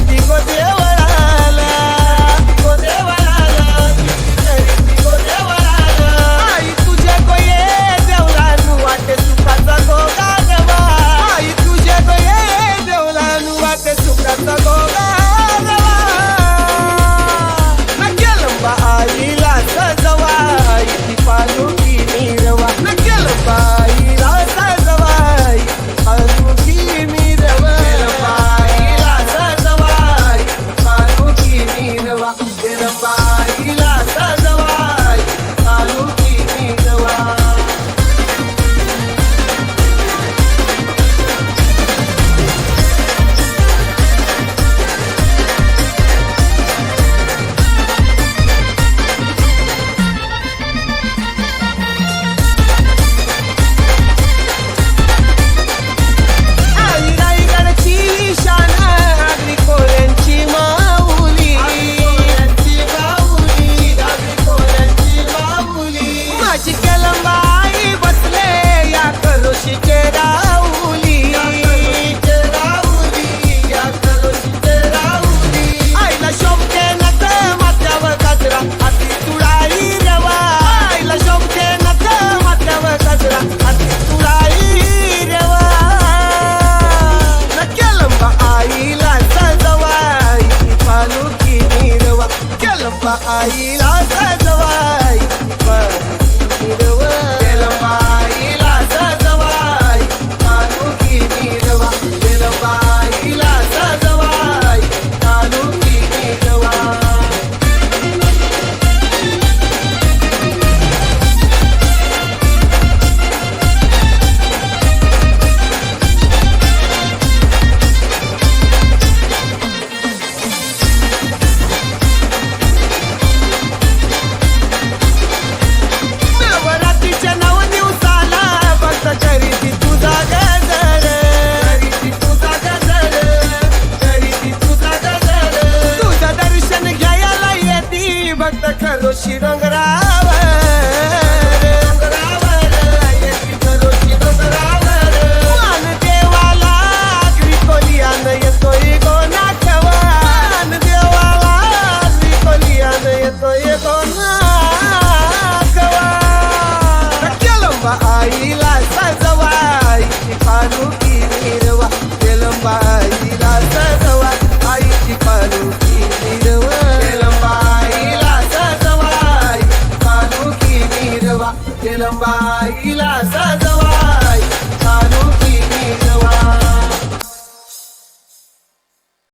ती गो देवळाला, गो देवळाला, ती गो देवळाला. आई तुझ्या गो ये देवळानु वाटे सुखाचा गो गारवा. आई तुझ्या गो ये देवळानु वाटे सुखाचा गो गारवा. नकेलंबा आईला सजवा, ती पालुकी मिरवा. नकेलंबा आईला सजवा, पालुकी मिरवा. आईला सजवा, पालुकी मिरवा. आईला सजवा, पालुकी मिरवा. आई रायगडची शान, आगरी कोल्यांची माऊली. माझी केलंबाई बसले या करोशीचे राऊली. आईला शोभते नथ माथ्यावर गजरा, हाती तुळाई रवा. आईला शोभते नथ माथ्यावर गजरा, हाती तुळाई रवा. केलंबा आईला सजवाई, पालुकी मिरवा. केलंबा आईला सजवाई, पालुकी मिरवा. केलंबा आईला सजवाई, पालुकी मिरवा. केलंबा आईला सजवाई, पालुकी मिरवा. नवरात्रीच्या 9 दिवसाला भक्त करीती तुझा गजर, करीती तुझा गजर, करीती तुझा गजर. तुझं दर्शन घ्यायला येती भक्त खरोशी डोंगरावर, डोंगरावर येती खरोशी डोंगरावर. मान देवाला आगरी कोलियान येतोय गो नाचवा. मान देवाला आगरी कोलियान येतोय गो नाचवा. केलंबा आईला सजवाई, पालुकी मिरवा. केलंबा आईला सजवा, आईची पालुकी मिरवा. केलंबा आईला सजवाई, पालुकी मिरवा. केलंबा आईला सजवाई, पालुकी मिरवा.